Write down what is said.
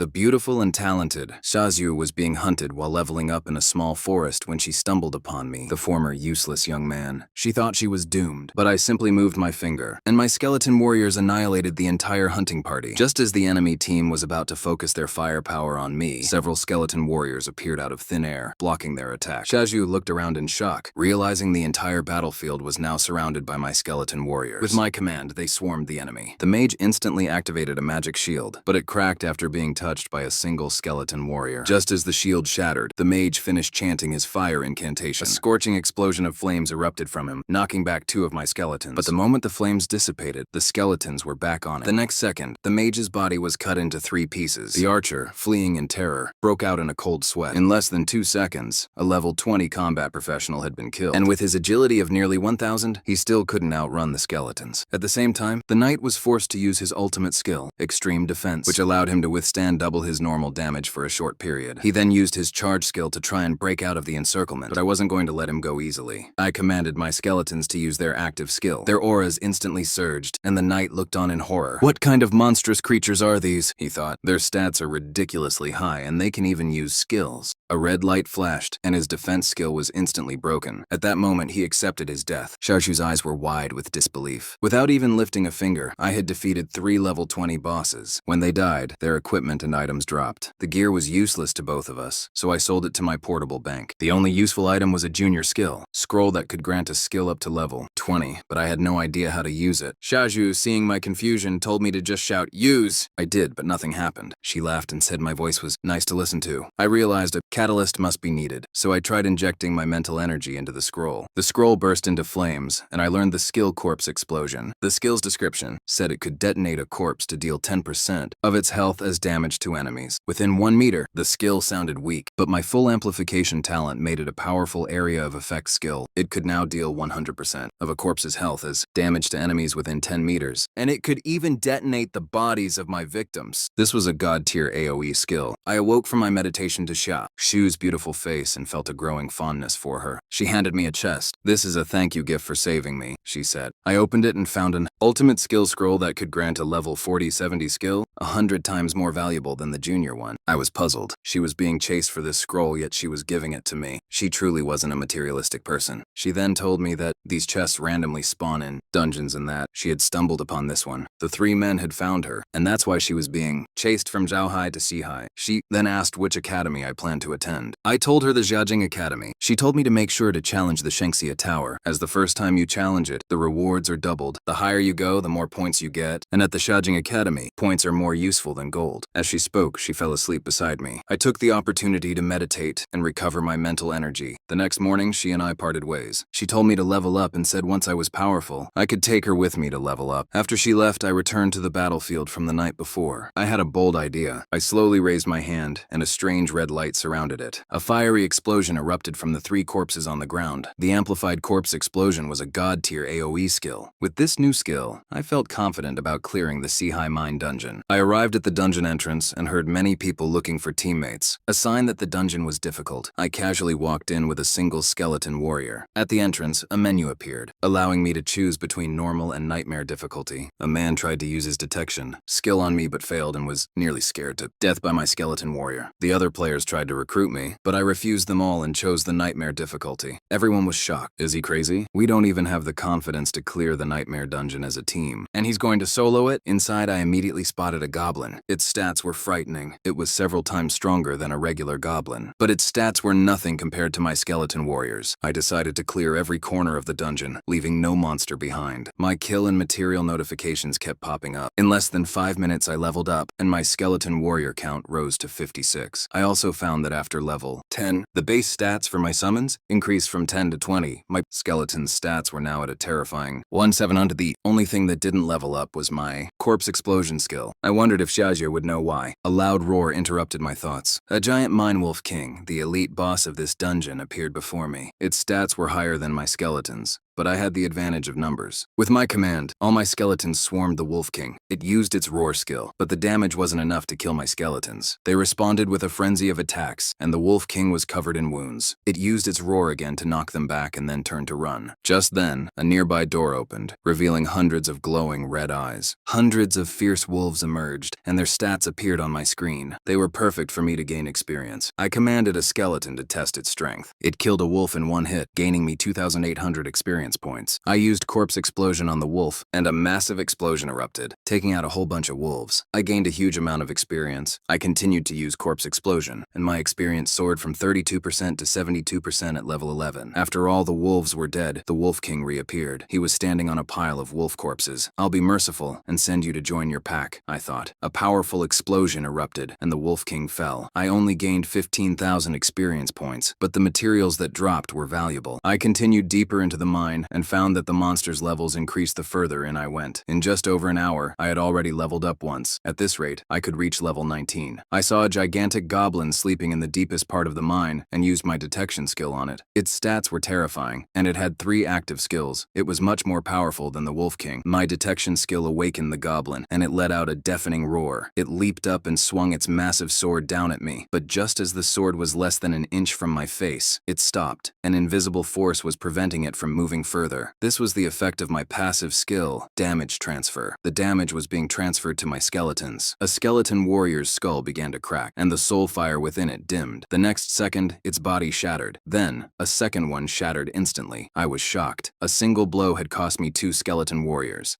The beautiful and talented Xiaoyu was being hunted while leveling up in a small forest when she stumbled upon me, the former useless young man. She thought she was doomed, but I simply moved my finger, and my skeleton warriors annihilated the entire hunting party. Just as the enemy team was about to focus their firepower on me, several skeleton warriors appeared out of thin air, blocking their attack. Xiaoyu looked around in shock, realizing the entire battlefield was now surrounded by my skeleton warriors. With my command, they swarmed the enemy. The mage instantly activated a magic shield, but it cracked after being touched by a single skeleton warrior. Just as the shield shattered, the mage finished chanting his fire incantation. A scorching explosion of flames erupted from him, knocking back 2 of my skeletons. But the moment the flames dissipated, the skeletons were back on it. The next second, the mage's body was cut into 3 pieces. The archer, fleeing in terror, broke out in a cold sweat. In less than 2 seconds, a level 20 combat professional had been killed. And with his agility of nearly 1,000, he still couldn't outrun the skeletons. At the same time, the knight was forced to use his ultimate skill, Extreme Defense, which allowed him to withstand double his normal damage for a short period. He then used his charge skill to try and break out of the encirclement, but I wasn't going to let him go easily. I commanded my skeletons to use their active skill. Their auras instantly surged, and the knight looked on in horror. What kind of monstrous creatures are these? He thought. Their stats are ridiculously high, and they can even use skills. A red light flashed, and his defense skill was instantly broken. At that moment, he accepted his death. Xiaoyu's eyes were wide with disbelief. Without even lifting a finger, I had defeated 3 level 20 bosses. When they died, their equipment and items dropped. The gear was useless to both of us, so I sold it to my portable bank. The only useful item was a junior skill, scroll that could grant a skill up to level 20, but I had no idea how to use it. Xiaoyu, seeing my confusion, told me to just shout, "Use!" I did, but nothing happened. She laughed and said my voice was nice to listen to. I realized a catalyst must be needed, so I tried injecting my mental energy into the scroll. The scroll burst into flames, and I learned the skill corpse explosion. The skill's description said it could detonate a corpse to deal 10% of its health as damage to enemies. Within 1 meter, the skill sounded weak, but my full amplification talent made it a powerful area of effect skill. It could now deal 100% of a corpse's health as damage to enemies within 10 meters, and it could even detonate the bodies of my victims. This was a god-tier AoE skill. I awoke from my meditation to Shu's beautiful face and felt a growing fondness for her. She handed me a chest. "This is a thank you gift for saving me," she said. I opened it and found an ultimate skill scroll that could grant a level 40-70 skill, 100 times more valuable than the junior one. I was puzzled. She was being chased for this scroll, yet she was giving it to me. She truly wasn't a materialistic person. She then told me that these chests randomly spawn in dungeons and that she had stumbled upon this one. The 3 men had found her, and that's why she was being chased from Zhaohai to Sihai. She then asked which academy I planned to attend. I told her the Jiajing Academy. She told me to make sure to challenge the Shengxia Tower, as the first time you challenge it, the rewards are doubled. The higher you go, the more points you get, and at the Jiajing Academy, points are more useful than gold. As she spoke, she fell asleep beside me. I took the opportunity to meditate and recover my mental energy. The next morning, she and I parted ways. She told me to level up and said once I was powerful, I could take her with me to level up. After she left, I returned to the battlefield from the night before. I had a bold idea. I slowly raised my hand, and a strange red light surrounded it. A fiery explosion erupted from the 3 corpses on the ground. The amplified corpse explosion was a god-tier AoE skill. With this new skill, I felt confident about clearing the Sihai Mine dungeon. I arrived at the dungeon entrance and heard many people looking for teammates, a sign that the dungeon was difficult. I casually walked in with a single skeleton warrior. At the entrance, a menu appeared, allowing me to choose between normal and nightmare difficulty. A man tried to use his detection skill on me but failed and was nearly scared to death by my skeleton warrior. The other players tried to recruit me, but I refused them all and chose the nightmare difficulty. Everyone was shocked. Is he crazy? We don't even have the confidence to clear the nightmare dungeon as a team. And he's going to solo it? Inside, I immediately spotted a goblin. Its stats were frightening. It was several times stronger than a regular goblin, but its stats were nothing compared to my skeleton warriors. I decided to clear every corner of the dungeon, leaving no monster behind. My kill and material notifications kept popping up. In less than 5 minutes, I leveled up, and my skeleton warrior count rose to 56. I also found that after level 10, the base stats for my summons increased from 10 to 20. My skeleton's stats were now at a terrifying 1700. The only thing that didn't level up was my corpse explosion skill. I wondered if Xiaoyu would know why. A loud roar interrupted my thoughts. A giant manwha king, the elite boss of this dungeon, appeared before me. Its stats were higher than my skeleton's, but I had the advantage of numbers. With my command, all my skeletons swarmed the Wolf King. It used its roar skill, but the damage wasn't enough to kill my skeletons. They responded with a frenzy of attacks, and the Wolf King was covered in wounds. It used its roar again to knock them back and then turned to run. Just then, a nearby door opened, revealing hundreds of glowing red eyes. Hundreds of fierce wolves emerged, and their stats appeared on my screen. They were perfect for me to gain experience. I commanded a skeleton to test its strength. It killed a wolf in one hit, gaining me 2,800 experience points. I used Corpse Explosion on the wolf, and a massive explosion erupted, taking out a whole bunch of wolves. I gained a huge amount of experience. I continued to use Corpse Explosion, and my experience soared from 32% to 72% at level 11. After all the wolves were dead, the Wolf King reappeared. He was standing on a pile of wolf corpses. I'll be merciful and send you to join your pack, I thought. A powerful explosion erupted, and the Wolf King fell. I only gained 15,000 experience points, but the materials that dropped were valuable. I continued deeper into the mine and found that the monster's levels increased the further in I went. In just over an hour, I had already leveled up once. At this rate, I could reach level 19. I saw a gigantic goblin sleeping in the deepest part of the mine and used my detection skill on it. Its stats were terrifying, and it had 3 active skills. It was much more powerful than the Wolf King. My detection skill awakened the goblin, and it let out a deafening roar. It leaped up and swung its massive sword down at me, but just as the sword was less than an inch from my face, it stopped. An invisible force was preventing it from moving further. This was the effect of my passive skill, damage transfer. The damage was being transferred to my skeletons. A skeleton warrior's skull began to crack, and the soul fire within it dimmed. The next second, its body shattered. Then, a second one shattered instantly. I was shocked. A single blow had cost me 2 skeleton warriors.